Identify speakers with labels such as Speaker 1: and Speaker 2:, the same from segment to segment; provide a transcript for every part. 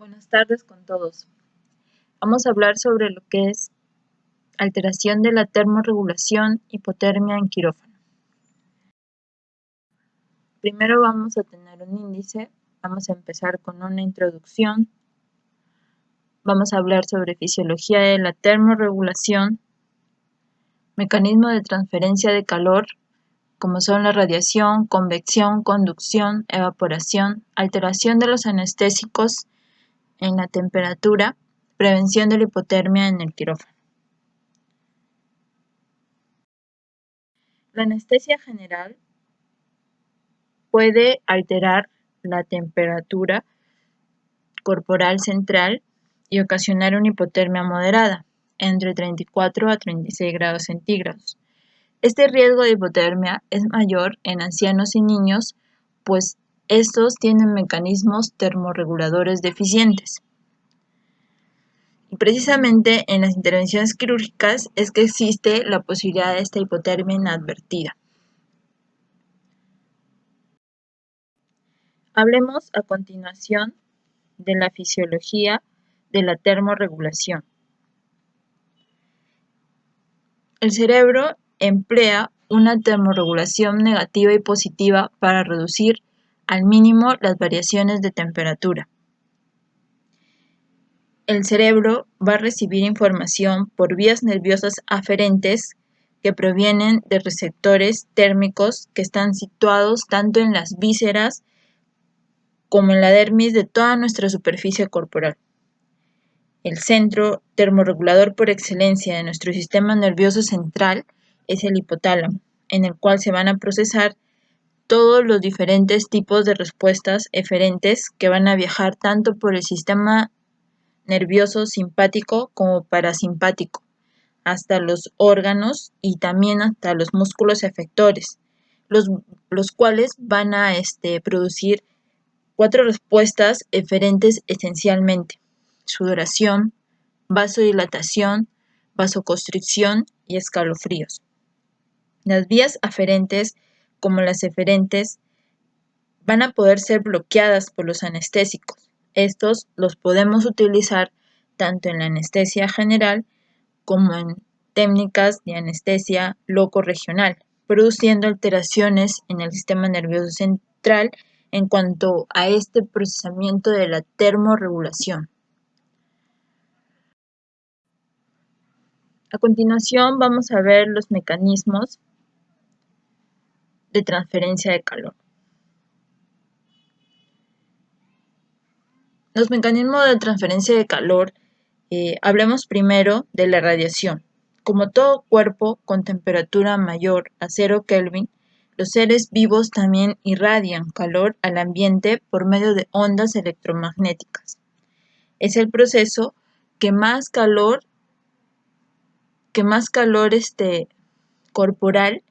Speaker 1: Buenas tardes con todos. Vamos a hablar sobre lo que es alteración de la termorregulación, hipotermia en quirófano. Primero vamos a tener un índice, vamos a empezar con una introducción, vamos a hablar sobre fisiología de la termorregulación, mecanismo de transferencia de calor, como son la radiación, convección, conducción, evaporación, alteración de los anestésicos en la temperatura, prevención de la hipotermia en el quirófano. La anestesia general puede alterar la temperatura corporal central y ocasionar una hipotermia moderada, entre 34 a 36 grados centígrados. Este riesgo de hipotermia es mayor en ancianos y niños, pues estos tienen mecanismos termorreguladores deficientes. Y precisamente en las intervenciones quirúrgicas es que existe la posibilidad de esta hipotermia inadvertida. Hablemos a continuación de la fisiología de la termorregulación. El cerebro emplea una termorregulación negativa y positiva para reducir al mínimo las variaciones de temperatura. El cerebro va a recibir información por vías nerviosas aferentes que provienen de receptores térmicos que están situados tanto en las vísceras como en la dermis de toda nuestra superficie corporal. El centro termorregulador por excelencia de nuestro sistema nervioso central es el hipotálamo, en el cual se van a procesar todos los diferentes tipos de respuestas eferentes que van a viajar tanto por el sistema nervioso simpático como parasimpático, hasta los órganos y también hasta los músculos efectores, los cuales van a producir 4 respuestas eferentes esencialmente: sudoración, vasodilatación, vasoconstricción y escalofríos. Las vías aferentes, como las eferentes, van a poder ser bloqueadas por los anestésicos. Estos los podemos utilizar tanto en la anestesia general como en técnicas de anestesia locorregional, produciendo alteraciones en el sistema nervioso central en cuanto a este procesamiento de la termorregulación. A continuación vamos a ver los mecanismos de transferencia de calor. Los mecanismos de transferencia de calor, hablemos primero de la radiación. Como todo cuerpo con temperatura mayor a 0 Kelvin, los seres vivos también irradian calor al ambiente por medio de ondas electromagnéticas. Es el proceso que más calor corporal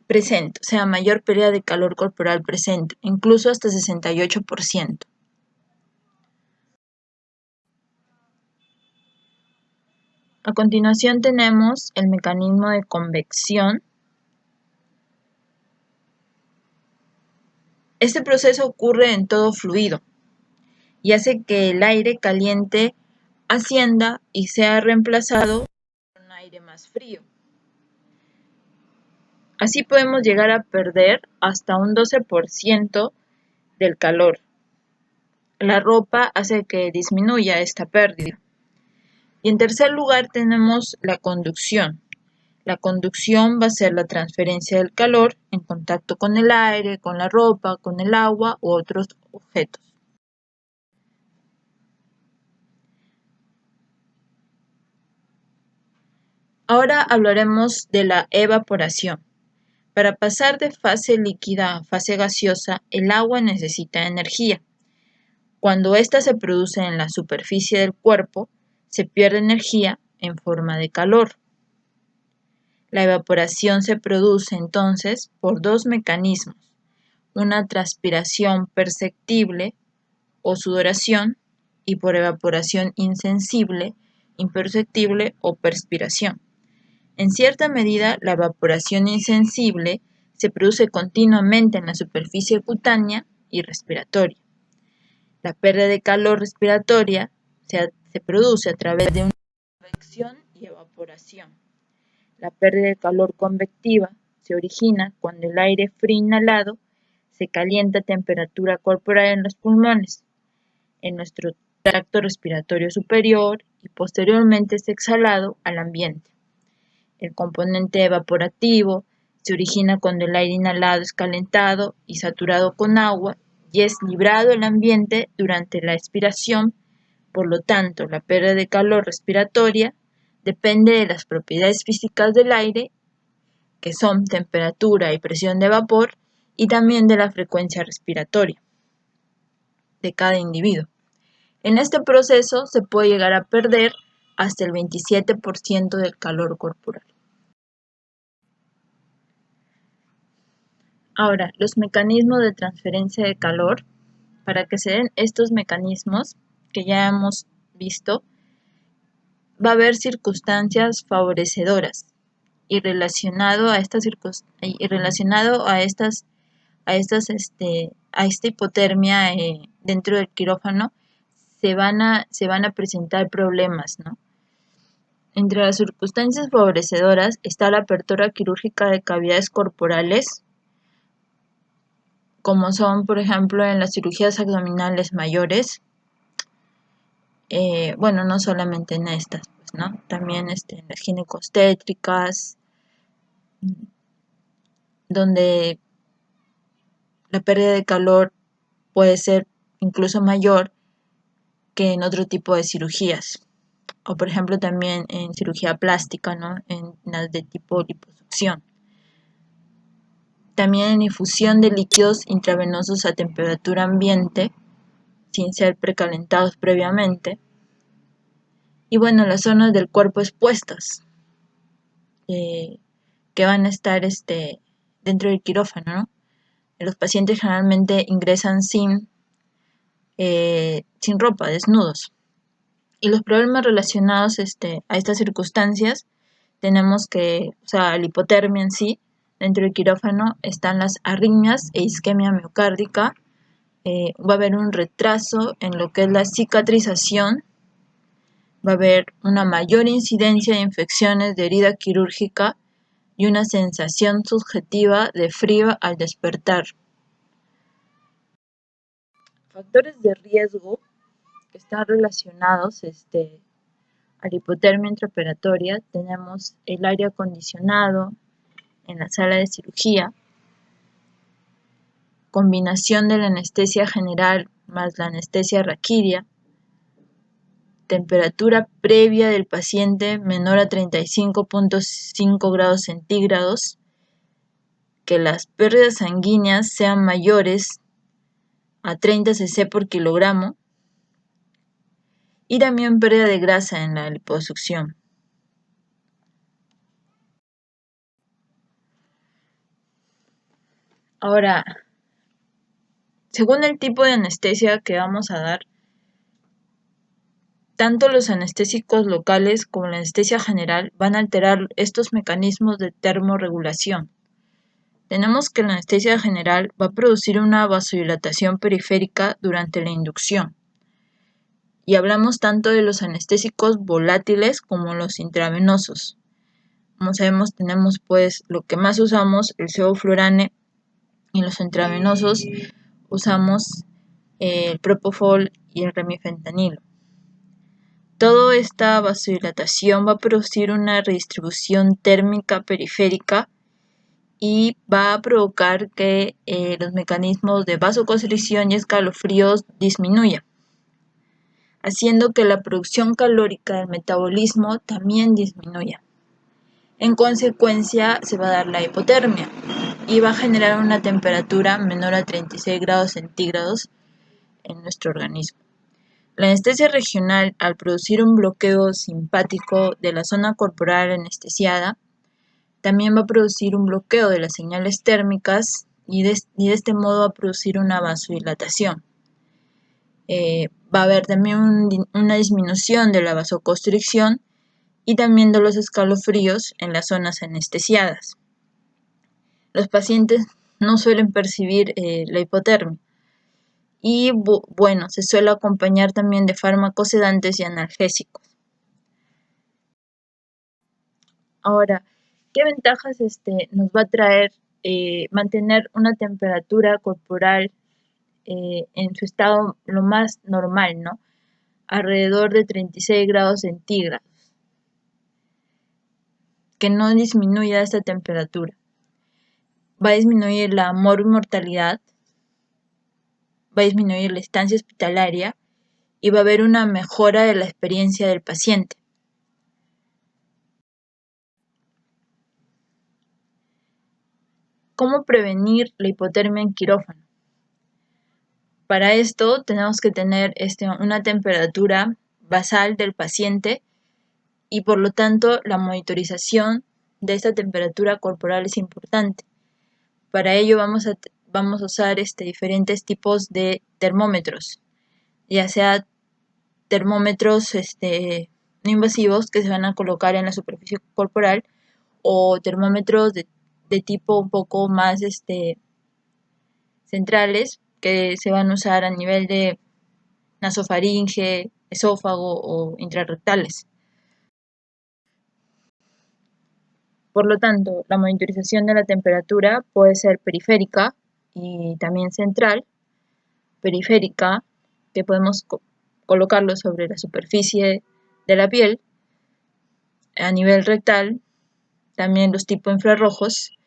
Speaker 1: presente, o sea, mayor pérdida de calor corporal presente, incluso hasta 68%. A continuación tenemos el mecanismo de convección. Este proceso ocurre en todo fluido y hace que el aire caliente ascienda y sea reemplazado por un aire más frío. Así podemos llegar a perder hasta un 12% del calor. La ropa hace que disminuya esta pérdida. Y en tercer lugar tenemos la conducción. La conducción va a ser la transferencia del calor en contacto con el aire, con la ropa, con el agua u otros objetos. Ahora hablaremos de la evaporación. Para pasar de fase líquida a fase gaseosa, el agua necesita energía. Cuando ésta se produce en la superficie del cuerpo, se pierde energía en forma de calor. La evaporación se produce entonces por 2 mecanismos: una transpiración perceptible o sudoración y por evaporación insensible, imperceptible o perspiración. En cierta medida, la evaporación insensible se produce continuamente en la superficie cutánea y respiratoria. La pérdida de calor respiratoria se produce a través de una convección y evaporación. La pérdida de calor convectiva se origina cuando el aire frío inhalado se calienta a temperatura corporal en los pulmones, en nuestro tracto respiratorio superior y posteriormente es exhalado al ambiente. El componente evaporativo se origina cuando el aire inhalado es calentado y saturado con agua y es librado al ambiente durante la expiración. Por lo tanto, la pérdida de calor respiratoria depende de las propiedades físicas del aire, que son temperatura y presión de vapor, y también de la frecuencia respiratoria de cada individuo. En este proceso se puede llegar a perder hasta el 27% del calor corporal. Ahora, los mecanismos de transferencia de calor. Para que se den estos mecanismos que ya hemos visto, va a haber circunstancias favorecedoras y relacionado a esta hipotermia dentro del quirófano se van a presentar problemas, ¿no? Entre las circunstancias favorecedoras está la apertura quirúrgica de cavidades corporales, como son, por ejemplo, en las cirugías abdominales mayores, no solamente en estas, pues, ¿no? También en las ginecostétricas, donde la pérdida de calor puede ser incluso mayor que en otro tipo de cirugías, o por ejemplo también en cirugía plástica, ¿no? En las de tipo liposucción. También en infusión de líquidos intravenosos a temperatura ambiente, sin ser precalentados previamente. Y bueno, las zonas del cuerpo expuestas, que van a estar dentro del quirófano, ¿no? Los pacientes generalmente ingresan sin ropa, desnudos. Y los problemas relacionados a estas circunstancias, tenemos la hipotermia en sí. Dentro del quirófano están las arritmias e isquemia miocárdica. Va a haber un retraso en lo que es la cicatrización. Va a haber una mayor incidencia de infecciones de herida quirúrgica y una sensación subjetiva de frío al despertar. Factores de riesgo que están relacionados a la hipotermia intraoperatoria, tenemos el aire acondicionado en la sala de cirugía, combinación de la anestesia general más la anestesia raquídea, temperatura previa del paciente menor a 35.5 grados centígrados, que las pérdidas sanguíneas sean mayores a 30 cc por kilogramo, y también pérdida de grasa en la liposucción. Ahora, según el tipo de anestesia que vamos a dar, tanto los anestésicos locales como la anestesia general van a alterar estos mecanismos de termorregulación. Tenemos que la anestesia general va a producir una vasodilatación periférica durante la inducción. Y hablamos tanto de los anestésicos volátiles como los intravenosos. Como sabemos, tenemos pues lo que más usamos, el sevoflurane, y los intravenosos usamos el propofol y el remifentanilo. Toda esta vasodilatación va a producir una redistribución térmica periférica y va a provocar que los mecanismos de vasoconstricción y escalofríos disminuyan, haciendo que la producción calórica del metabolismo también disminuya. En consecuencia, se va a dar la hipotermia y va a generar una temperatura menor a 36 grados centígrados en nuestro organismo. La anestesia regional, al producir un bloqueo simpático de la zona corporal anestesiada, también va a producir un bloqueo de las señales térmicas y de este modo va a producir una vasodilatación. Va a haber también una disminución de la vasoconstricción y también de los escalofríos en las zonas anestesiadas. Los pacientes no suelen percibir la hipotermia y bueno, se suele acompañar también de fármacos sedantes y analgésicos. Ahora, ¿qué ventajas nos va a traer mantener una temperatura corporal en su estado lo más normal, ¿no? Alrededor de 36 grados centígrados, que no disminuya esta temperatura. Va a disminuir la mortalidad, va a disminuir la estancia hospitalaria y va a haber una mejora de la experiencia del paciente. ¿Cómo prevenir la hipotermia en quirófano? Para esto tenemos que tener una temperatura basal del paciente y por lo tanto la monitorización de esta temperatura corporal es importante. Para ello vamos a usar diferentes tipos de termómetros, ya sea termómetros no invasivos que se van a colocar en la superficie corporal o termómetros de tipo un poco más centrales que se van a usar a nivel de nasofaringe, esófago o intrarrectales. Por lo tanto, la monitorización de la temperatura puede ser periférica y también central. Periférica, que podemos colocarlo sobre la superficie de la piel, a nivel rectal, también los tipos infrarrojos,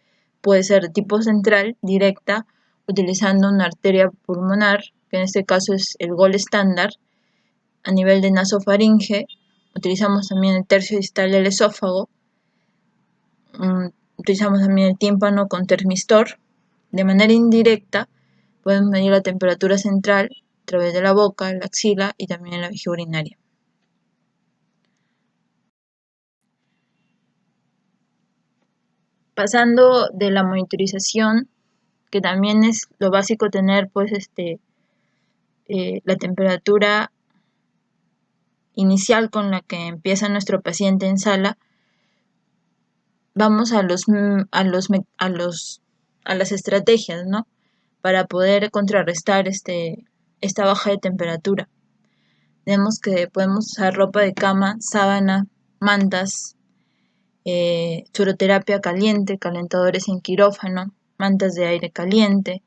Speaker 1: puede ser de tipo central, directa, utilizando una arteria pulmonar, que en este caso es el gol estándar. A nivel de nasofaringe, utilizamos también el tercio distal del esófago, utilizamos también el tímpano con termistor. De manera indirecta, podemos medir la temperatura central a través de la boca, la axila y también en la vejiga urinaria. Pasando de la monitorización, que también es lo básico tener pues la temperatura inicial con la que empieza nuestro paciente en sala, vamos a las estrategias, ¿no? Para poder contrarrestar esta baja de temperatura. Vemos que podemos usar ropa de cama, sábana, mantas, suroterapia caliente, calentadores en quirófano, mantas de aire caliente,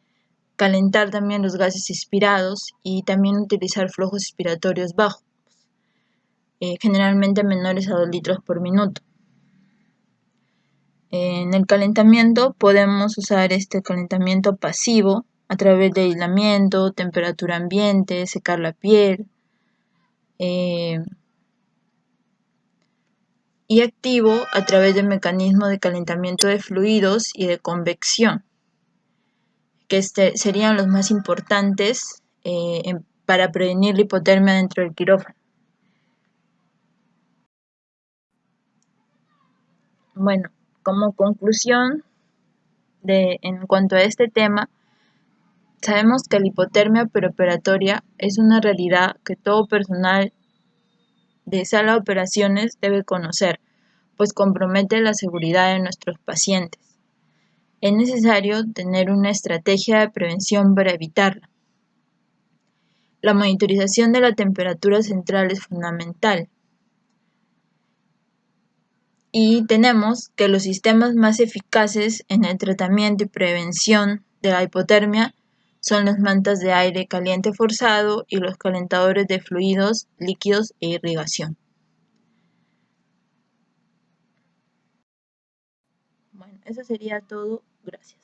Speaker 1: calentar también los gases inspirados y también utilizar flujos expiratorios bajos, generalmente menores a 2 litros por minuto. En el calentamiento podemos usar este calentamiento pasivo a través de aislamiento, temperatura ambiente, secar la piel, y activo a través del mecanismo de calentamiento de fluidos y de convección, que serían los más importantes para prevenir la hipotermia dentro del quirófano. Bueno, como conclusión en cuanto a este tema, sabemos que la hipotermia preoperatoria es una realidad que todo personal de sala de operaciones debe conocer, pues compromete la seguridad de nuestros pacientes. Es necesario tener una estrategia de prevención para evitarla. La monitorización de la temperatura central es fundamental. Y tenemos que los sistemas más eficaces en el tratamiento y prevención de la hipotermia son las mantas de aire caliente forzado y los calentadores de fluidos, líquidos e irrigación. Bueno, eso sería todo. Gracias.